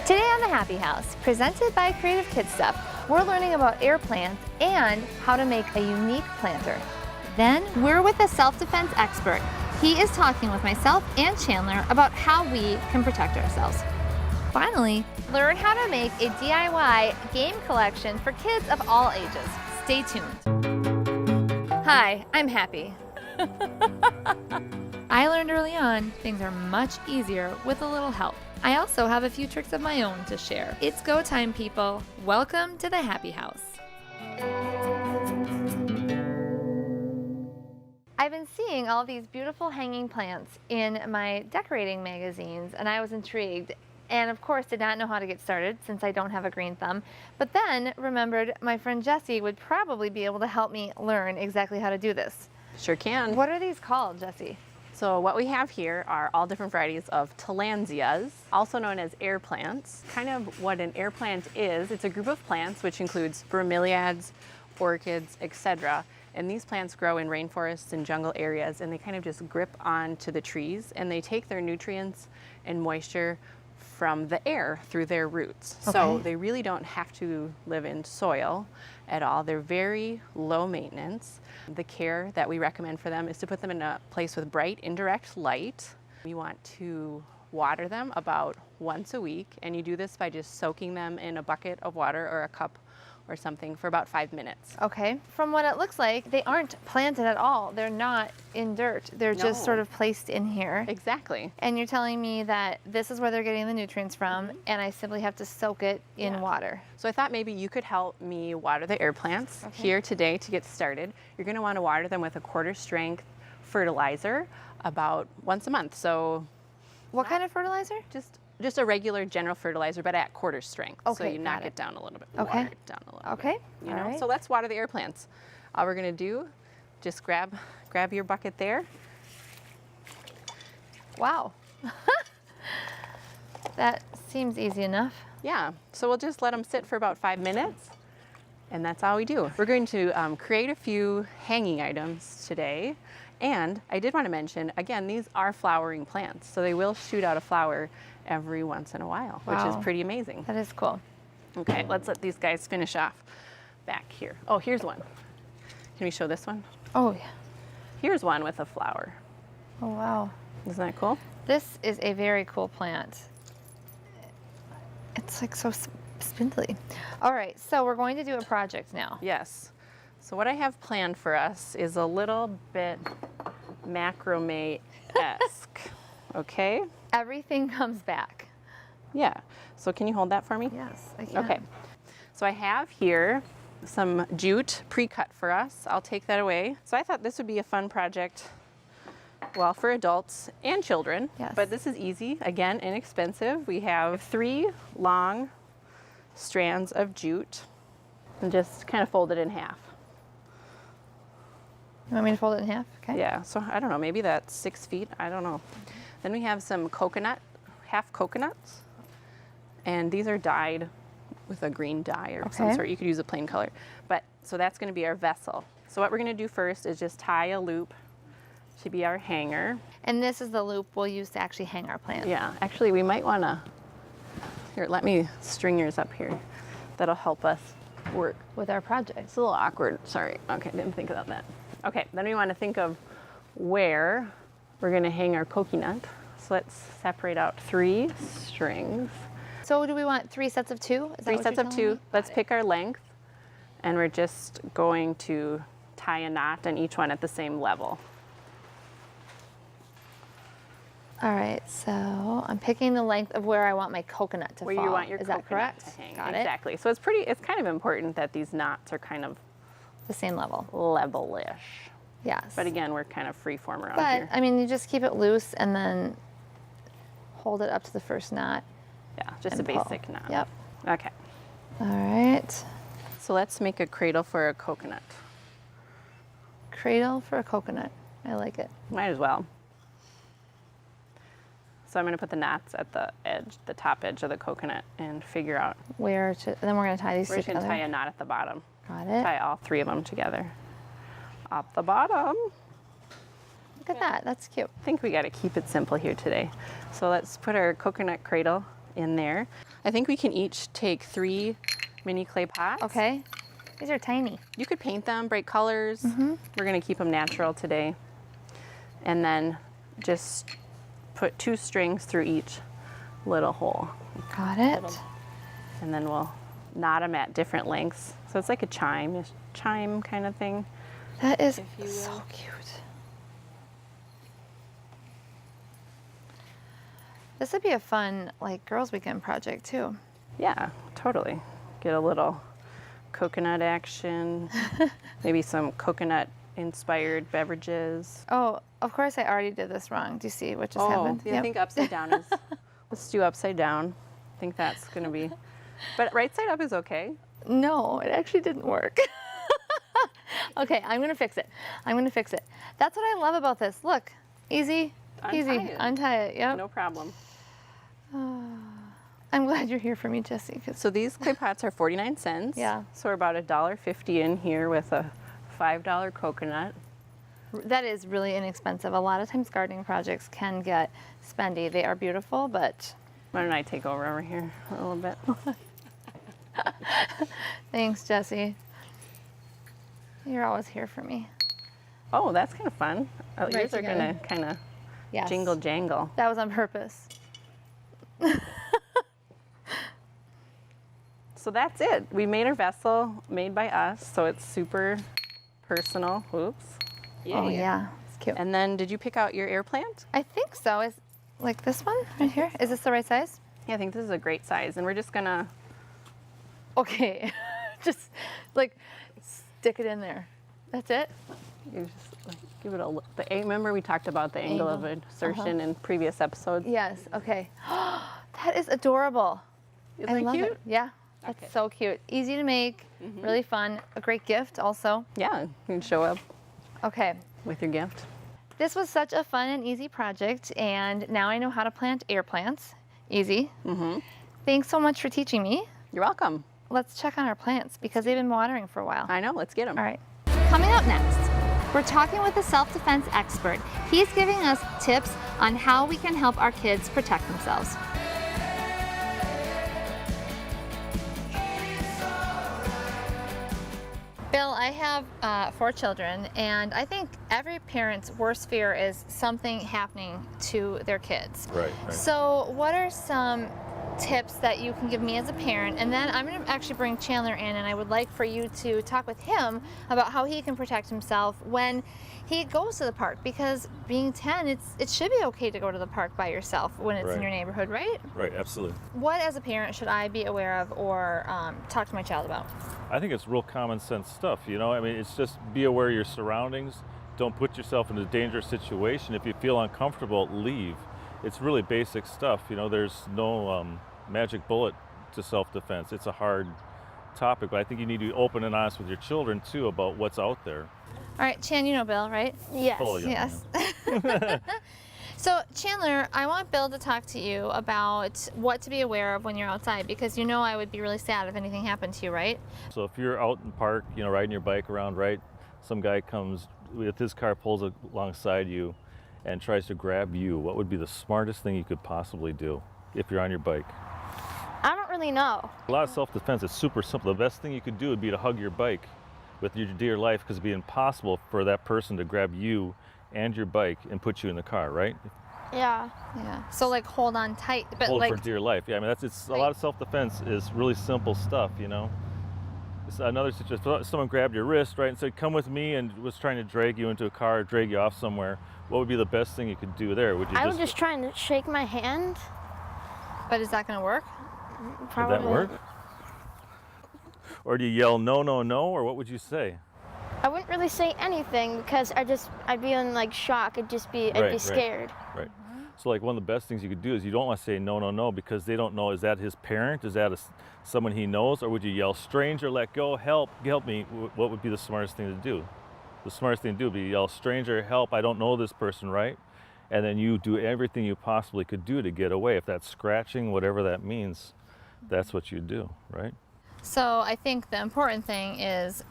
Today on the Happy House, presented by Creative Kid Stuff, we're learning about air plants and how to make a unique planter. Then we're with a self-defense expert. He is talking with myself and Chandler about how we can protect ourselves. Finally, learn how to make a DIY game collection for kids of all ages. Stay tuned. Hi, I'm Happy. I learned early on things are much easier with a little help. I also have a few tricks of my own to share. It's go time, people. Welcome to the Happy House. I've been seeing all these beautiful hanging plants in my decorating magazines, and I was intrigued. And of course did not know how to get started since I don't have a green thumb, but then remembered my friend Jessie would probably be able to help me learn exactly how to do this. Sure can. What are these called, Jessie? So what we have here are all different varieties of tillandsias, also known as air plants. Kind of what an air plant is, it's a group of plants which includes bromeliads, orchids, etc. And these plants grow in rainforests and jungle areas, and they kind of just grip onto the trees, and they take their nutrients and moisture from the air through their roots. Okay. So they really don't have to live in soil at all. They're very low maintenance. The care that we recommend for them is to put them in a place with bright indirect light. You want to water them about once a week, and you do this by just soaking them in a bucket of water or a cup or something for about 5 minutes. Okay. From what it looks like, they aren't planted at all. They're not in dirt. They're just sort of placed in here. Exactly. And you're telling me that this is where they're getting the nutrients from, and I simply have to soak it in water. So I thought maybe you could help me water the air plants here today to get started. You're going to want to water them with a quarter strength fertilizer about once a month. So what kind of fertilizer? Just a regular general fertilizer, but at quarter strength. Okay, so you knock it down a little bit. Okay. Water it down a little bit. You know? So let's water the air plants. All we're going to do, just grab your bucket there. Wow. That seems easy enough. Yeah. So we'll just let them sit for about 5 minutes, and that's all we do. We're going to create a few hanging items today. And I did want to mention, again, these are flowering plants, so they will shoot out a flower every once in a while, which is pretty amazing. That is cool. Okay, let's let these guys finish off back here. Oh, here's one. Can we show this one? Oh, yeah. Here's one with a flower. Oh, wow. Isn't that cool? This is a very cool plant. It's like so spindly. All right, so we're going to do a project now. Yes. So what I have planned for us is a little bit macrame-esque, okay? Everything comes back. Yeah. So can you hold that for me? Yes, I can. Okay. So I have here some jute pre-cut for us. I'll take that away. So I thought this would be a fun project, well, for adults and children. Yes. But this is easy, again, inexpensive. We have 3 long strands of jute and just kind of fold it in half. You want me to fold it in half? Okay. Yeah, so I don't know, maybe that's 6 feet, I don't know. Then we have some coconut, half coconuts, and these are dyed with a green dye or some sort. You could use a plain color. But so that's going to be our vessel. So what we're going to do first is just tie a loop to be our hanger. And this is the loop we'll use to actually hang our plant. Yeah, actually we might want to, here, let me string yours up here. That'll help us work with our project. It's a little awkward, sorry. Okay, didn't think about that. Okay, then we want to think of where we're going to hang our coconut. So let's separate out 3 strings. So do we want 3 sets of 2? Is 3 sets of 2. Let's pick our length, and we're just going to tie a knot on each one at the same level. All right, so I'm picking the length of where I want my coconut to fall. Where you want your coconut to hang. Got it. Exactly. So it's kind of important that these knots are kind of the same level. Level-ish. Yes. But again, we're kind of free-form around here. I mean, you just keep it loose and then hold it up to the first knot. Yeah, just a basic knot. Yep. Okay. All right. So let's make a cradle for a coconut. Cradle for a coconut. I like it. Might as well. So I'm going to put the knots at the edge, the top edge of the coconut, and figure out where to. And then we're going to tie these together. We're just going to tie a knot at the bottom. Got it. Tie all 3 of them together. At the bottom. Look at that. That's cute. I think we got to keep it simple here today. So let's put our coconut cradle in there. I think we can each take 3 mini clay pots. Okay. These are tiny. You could paint them bright colors. We're gonna keep them natural today. And then just put 2 strings through each little hole. Got it. And then we'll knot them at different lengths. So it's like a chime kind of thing. That is If you will. so cute. This would be a fun, like, girls' weekend project too. Yeah, totally. Get a little coconut action, maybe some coconut inspired beverages. Oh, of course I already did this wrong. Do you see what just happened? Yeah, I think upside down is, let's do upside down. I think that's gonna be, but right side up is okay. No, it actually didn't work. Okay, I'm gonna fix it. I'm gonna fix it. That's what I love about this. Look, easy, easy. Untie it. Untie it, yep. No problem. I'm glad you're here for me, Jessie. 'Cause So these clay pots are 49 cents. Yeah. So we're about $1.50 in here with a $5 coconut. that is really inexpensive. A lot of times gardening projects can get spendy. They are beautiful, but Why don't I take over here a little bit? thanks, Jessie. You're always here for me. Oh, that's kind of fun. Oh, Right yours are together. gonna kind of Yes. jingle jangle. That was on purpose. So that's it. We made our vessel made by us, so it's super personal. Oops. Oh yeah, it's cute. And then did you pick out your air plant? I think so. Is like this one right here? Is this the right size? Yeah, I think this is a great size, and we're just gonna. Okay, just like stick it in there. That's it. You just like give it a look. Remember we talked about the angle of insertion in previous episodes. Yes. Okay. That is adorable. Isn't I that love cute? it. Yeah. That's Okay. so cute. Easy to make. Really fun. A great gift also. Yeah, you can show up Okay. with your gift. This was such a fun and easy project, and now I know how to plant air plants. Easy. Thanks so much for teaching me. You're welcome. Let's check on our plants because they've been watering for a while. I know. Let's get them. All right. Coming up next, we're talking with a self-defense expert. He's giving us tips on how we can help our kids protect themselves. Bill, I have 4 children, and I think every parent's worst fear is something happening to their kids. Right. So what are some tips that you can give me as a parent? And then I'm going to actually bring Chandler in, and I would like for you to talk with him about how he can protect himself when he goes to the park, because being 10, it should be okay to go to the park by yourself when it's in Right. your neighborhood, right? Right, absolutely. What as a parent should I be aware of or talk to my child about? I think it's real common sense stuff, you know? I mean, it's just be aware of your surroundings. Don't put yourself in a dangerous situation. If you feel uncomfortable, leave. It's really basic stuff, you know? There's no magic bullet to self-defense. It's a hard topic, but I think you need to be open and honest with your children, too, about what's out there. All right, Chan, you know Bill, right? Yes. Oh, yeah. Yes. So, Chandler, I want Bill to talk to you about what to be aware of when you're outside, because you know I would be really sad if anything happened to you, right? So if you're out in the park, you know, riding your bike around, right? Some guy comes with his car, pulls alongside you and tries to grab you. What would be the smartest thing you could possibly do if you're on your bike? I don't really know. A lot of self-defense is super simple. The best thing you could do would be to hug your bike with your dear life, because it'd be impossible for that person to grab you and your bike and put you in the car, right? Yeah. Yeah. So like hold on tight, but Hold like for dear life. Yeah, I mean it's a lot of self-defense is really simple stuff, you know. It's another situation. Someone grabbed your wrist, right, and said, "Come with me," and was trying to drag you into a car, drag you off somewhere. What would be the best thing you could do there? Would you I was just trying to shake my hand. but is that going to work? would Probably. that work? Or do you yell no, no, no, or what would you say? I wouldn't really say anything because I'd be in like shock. I'd Right, be right. scared. Right. So like one of the best things you could do is you don't want to say no, no, no, because they don't know, is that his parent? Is that someone he knows? Or would you yell, stranger, let go, help me? What would be the smartest thing to do? The smartest thing to do would be yell, stranger, help, I don't know this person, right? And then you do everything you possibly could do to get away. If that's scratching, whatever that means, that's what you do, right? So I think the important thing is,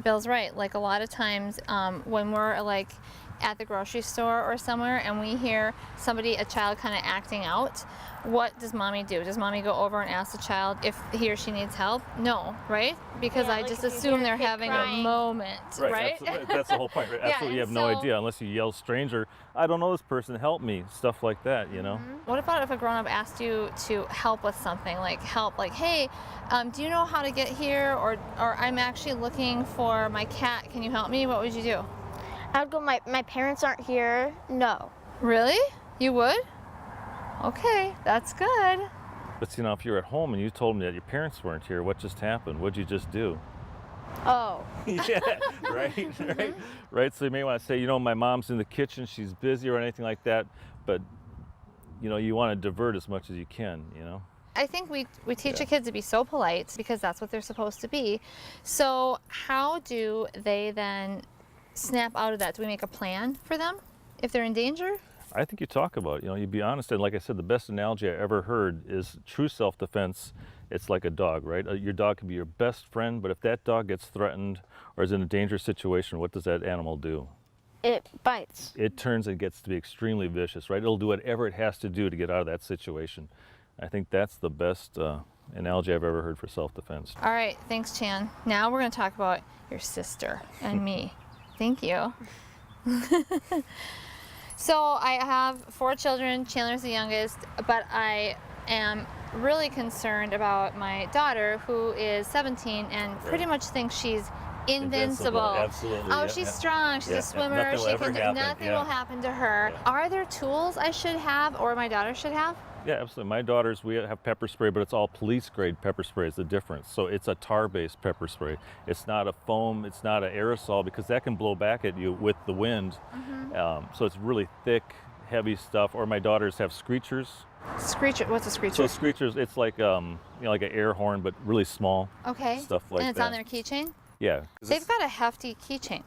Bill's right. Like a lot of times when we're like at the grocery store or somewhere and we hear a child kind of acting out, what does mommy do? Does mommy go over and ask the child if he or she needs help? No, right? Because Yeah, I like just if you assume hear a they're kid having crying. a moment, right? Absolutely. That's the whole point, right? Yeah, Absolutely, you and have no so- idea unless you yell stranger, I don't know this person, help me, stuff like that, you know? What about if a grown-up asked you to help with something, like hey, do you know how to get here? Or I'm actually looking for my cat, can you help me? What would you do? I would go, my parents aren't here. No. Really? You would? Okay, that's good. But see, now if you're at home and you told me that your parents weren't here, what just happened? What'd you just do? Oh. Yeah, right. Right. So you may want to say, you know, my mom's in the kitchen, she's busy or anything like that, but you know, you want to divert as much as you can, you know. I think we teach the kids to be so polite because that's what they're supposed to be. So how do they then snap out of that? Do we make a plan for them if they're in danger? I think you talk about it, you know, you be honest, and like I said, the best analogy I ever heard is true self-defense. It's like a dog, right? Your dog can be your best friend, but if that dog gets threatened or is in a dangerous situation, what does that animal do? It bites. It turns and gets to be extremely vicious, right? It'll do whatever it has to do to get out of that situation. I think that's the best analogy I've ever heard for self-defense. All right, thanks, Chan. Now we're going to talk about your sister and me. Thank you. So I have 4 children. Chandler's the youngest, but I am really concerned about my daughter, who is 17 and pretty much thinks she's invincible. Absolutely. Oh, yeah, she's yeah. strong. She's Yeah, a swimmer. nothing will She ever can do happen, nothing yeah. will happen to her. Yeah. Are there tools I should have, or my daughter should have? Yeah, absolutely. My daughters, we have pepper spray, but it's all police grade pepper spray is the difference. So it's a tar-based pepper spray. It's not a foam, it's not an aerosol, because that can blow back at you with the wind. So it's really thick, heavy stuff. Or my daughters have screechers. Screecher. What's a So screecher? screechers, it's like you know, like an air horn, but really small. Okay. Stuff like and it's that. on their keychain? Yeah, They've got a hefty keychain.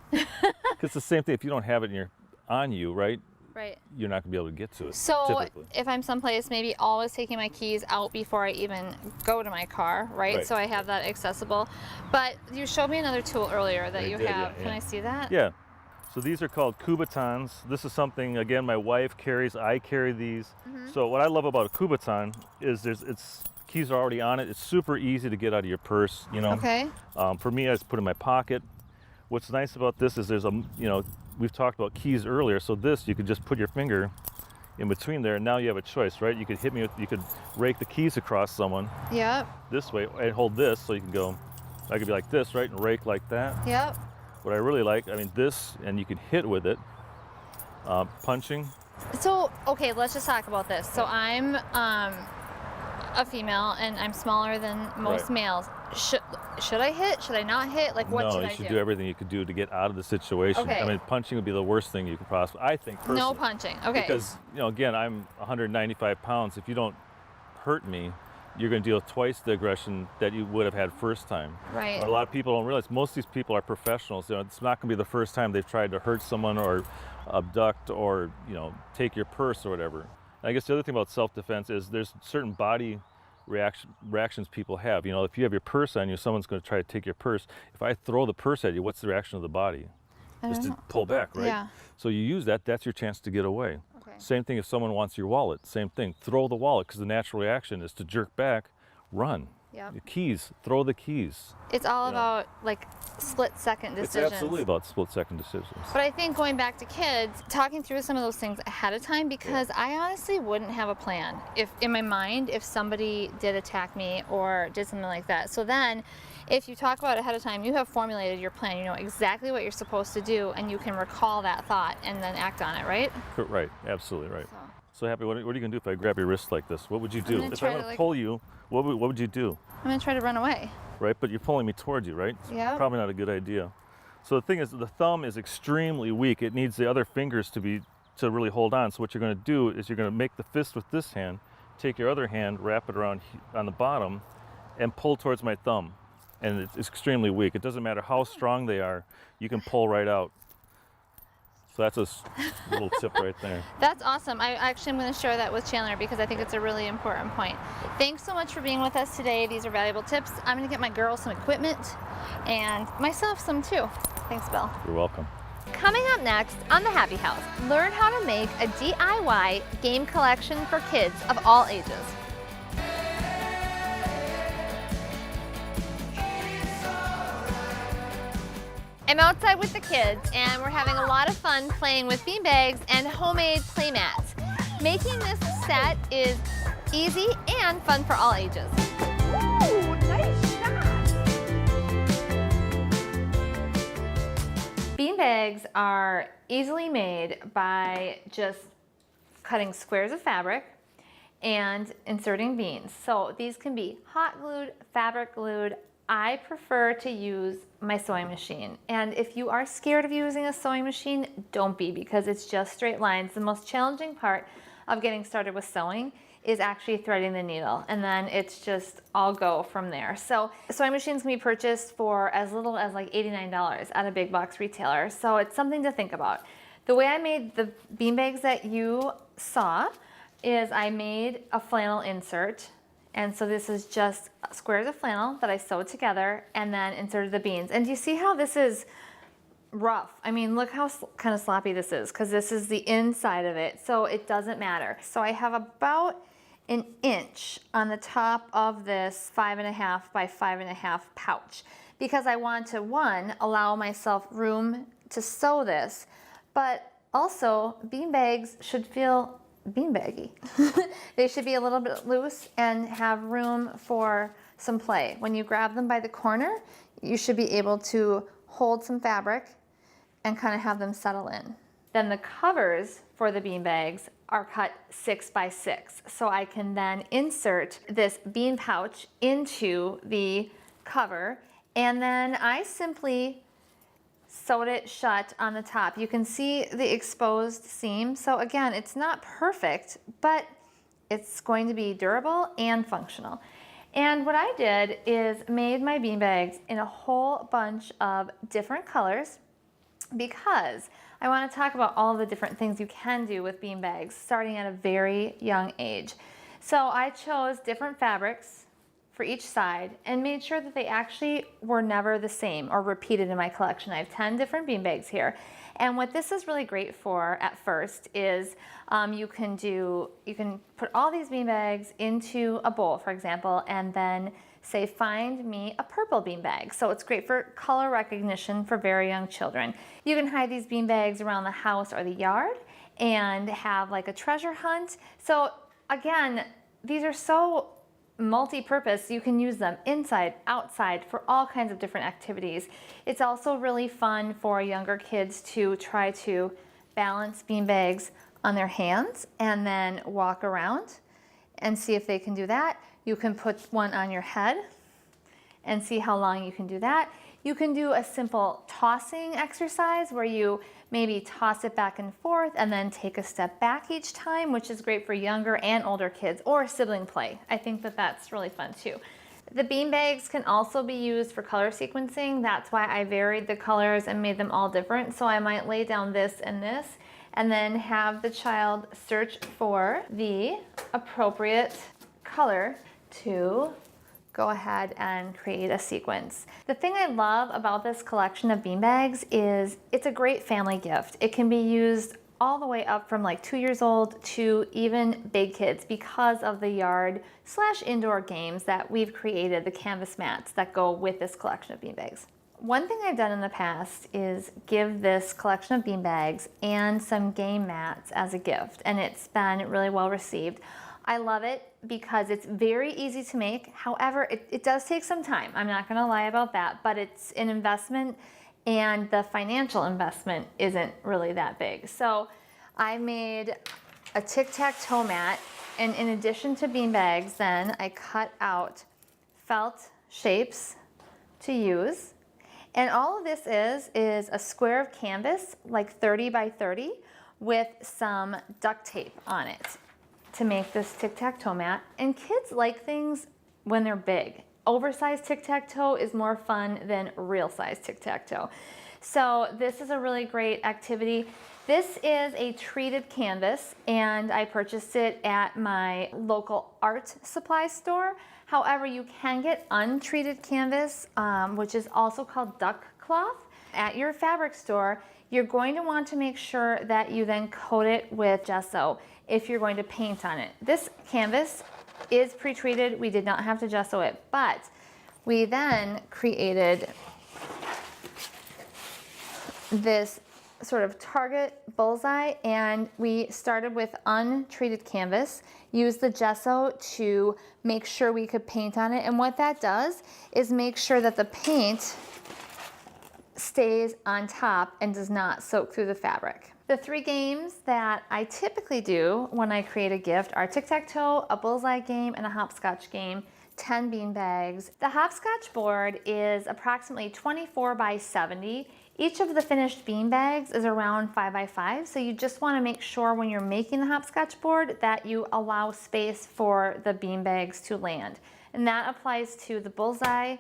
it's the same thing. If you don't have it on you, right, Right. you're not gonna be able to get to it. So typically. if I'm someplace, maybe always taking my keys out before I even go to my car, right? Right. So I have that accessible. But you showed me another tool earlier that I you did, have. yeah, Can yeah. I see that? Yeah. So these are called Kubatons. This is something, again, my wife carries. I carry these. So what I love about a Kubaton is it's keys are already on it. It's super easy to get out of your purse, you know. Okay. For me, I just put it in my pocket. What's nice about this is there's we've talked about keys earlier. So this, you could just put your finger in between there, and now you have a choice, right? You could you could rake the keys across someone Yep. this way and hold this, so you can go. I could be like this, right, and rake like that. Yep. What I really like, this, and you can hit with it, punching. So, okay, let's just talk about this. So I'm a female and I'm smaller than most Right. males. Should I hit? Should I not hit? Like, what No, should you I should do? do everything you could do to get out of the situation. Okay. Punching would be the worst thing you could possibly, I think, personally. No punching. Okay. Because, again, I'm 195 pounds. If you don't hurt me, you're going to deal with twice the aggression that you would have had first time. Right. A lot of people don't realize most of these people are professionals. It's not going to be the first time they've tried to hurt someone or abduct or take your purse or whatever. And I guess the other thing about self-defense is there's certain body reactions people have. If you have your purse on you, someone's going to try to take your purse. If I throw the purse at you, what's the reaction of the body? I Just don't to know. pull back, right? Yeah. So you use that. That's your chance to get away. Okay. Same thing if someone wants your wallet. Same thing. Throw the wallet, because the natural reaction is to jerk back, run. Yep. The keys. Throw the keys. It's all Yeah. about like split-second decisions. It's absolutely about split-second decisions. But I think going back to kids, talking through some of those things ahead of time, because I honestly wouldn't have a plan if in my mind if somebody did attack me or did something like that. So then if you talk about it ahead of time, you have formulated your plan. You know exactly what you're supposed to do and you can recall that thought and then act on it, right? Right. Absolutely right. So So Happy, what are you going to do if I grab your wrist like this? What would you do? gonna If try I'm to, going to like- pull you, what would you do? I'm gonna try to run away. Right? But you're pulling me towards you, right? Yeah. Probably not a good idea. So the thing is, the thumb is extremely weak. It needs the other fingers to really hold on. So what you're going to do is you're going to make the fist with this hand, take your other hand, wrap it around on the bottom, and pull towards my thumb. And it's extremely weak. It doesn't matter how strong they are, you can pull right out. So that's a little tip right there. That's awesome. I actually am going to share that with Chandler because I think it's a really important point. Thanks so much for being with us today. These are valuable tips. I'm going to get my girls some equipment and myself some too. Thanks, Bill. You're welcome. Coming up next on the Happy House, learn how to make a DIY game collection for kids of all ages. I'm outside with the kids and we're having a lot of fun playing with beanbags and homemade play mats. Making this set is easy and fun for all ages. Ooh, nice shot! Beanbags are easily made by just cutting squares of fabric and inserting beans. So these can be hot glued, fabric glued. I prefer to use my sewing machine. And if you are scared of using a sewing machine, don't be, because it's just straight lines. The most challenging part of getting started with sewing is actually threading the needle, and then it's just all go from there. So sewing machines can be purchased for as little as like $89 at a big box retailer. So it's something to think about. The way I made the beanbags that you saw is I made a flannel insert. And so this is just squares of flannel that I sewed together and then inserted the beans. And do you see how this is rough? I mean, look how kind of sloppy this is, because this is the inside of it, so it doesn't matter. So I have about an inch on the top of this 5.5 by 5.5 pouch, because I want to, one, allow myself room to sew this, but also beanbags should feel beanbaggy. They should be a little bit loose and have room for some play. When you grab them by the corner, you should be able to hold some fabric and kind of have them settle in. Then the covers for the beanbags are cut 6 by 6. So I can then insert this bean pouch into the cover, and then I simply sewed it shut on the top. You can see the exposed seam. So again, it's not perfect, but it's going to be durable and functional. And what I did is made my beanbags in a whole bunch of different colors, because I want to talk about all the different things you can do with beanbags starting at a very young age. So I chose different fabrics for each side and made sure that they actually were never the same or repeated in my collection. I have 10 different beanbags here. And what this is really great for at first is you can put all these beanbags into a bowl, for example, and then say, find me a purple beanbag. So it's great for color recognition for very young children. You can hide these beanbags around the house or the yard and have like a treasure hunt. So again, these are so multi-purpose. You can use them inside, outside, for all kinds of different activities. It's also really fun for younger kids to try to balance beanbags on their hands and then walk around and see if they can do that. You can put one on your head and see how long you can do that. You can do a simple tossing exercise where you maybe toss it back and forth and then take a step back each time, which is great for younger and older kids, or sibling play. I think that that's really fun too. The beanbags can also be used for color sequencing. That's why I varied the colors and made them all different. So I might lay down this and this, and then have the child search for the appropriate color to go ahead and create a sequence. The thing I love about this collection of beanbags is it's a great family gift. It can be used all the way up from like 2 years old to even big kids, because of the yard/indoor games that we've created, the canvas mats that go with this collection of beanbags. One thing I've done in the past is give this collection of beanbags and some game mats as a gift, and it's been really well received. I love it because it's very easy to make. However, it does take some time. I'm not gonna lie about that, but it's an investment, and the financial investment isn't really that big. So I made a tic-tac-toe mat, and in addition to beanbags, then I cut out felt shapes to use. And all of this is a square of canvas, like 30 by 30, with some duct tape on it to make this tic-tac-toe mat. And kids like things when they're big. Oversized tic-tac-toe is more fun than real size tic-tac-toe. So this is a really great activity. This is a treated canvas, and I purchased it at my local art supply store. However, you can get untreated canvas, which is also called duck cloth, at your fabric store. You're going to want to make sure that you then coat it with gesso if you're going to paint on it. This canvas is pre-treated. We did not have to gesso it, but we then created this sort of target bullseye, and we started with untreated canvas, used the gesso to make sure we could paint on it. And what that does is make sure that the paint stays on top and does not soak through the fabric. The 3 games that I typically do when I create a gift are tic-tac-toe, a bullseye game, and a hopscotch game, 10 bean bags. The hopscotch board is approximately 24 by 70. Each of the finished bean bags is around 5 by 5, so you just want to make sure when you're making the hopscotch board that you allow space for the bean bags to land. And that applies to the bullseye,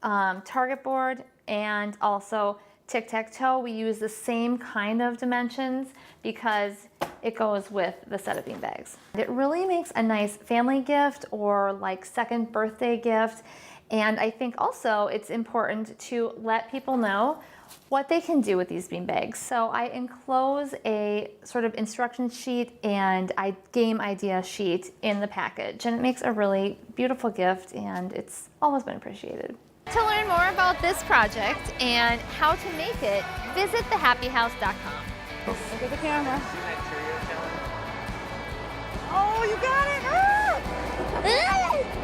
target board, and also tic-tac-toe. We use the same kind of dimensions because it goes with the set of bean bags. It really makes a nice family gift or like second birthday gift. And I think also it's important to let people know what they can do with these bean bags. So I enclose a sort of instruction sheet and a game idea sheet in the package, and it makes a really beautiful gift, and it's always been appreciated. To learn more about this project and how to make it, visit thehappyhouse.com. Look at the camera. Oh, you got it! Ah!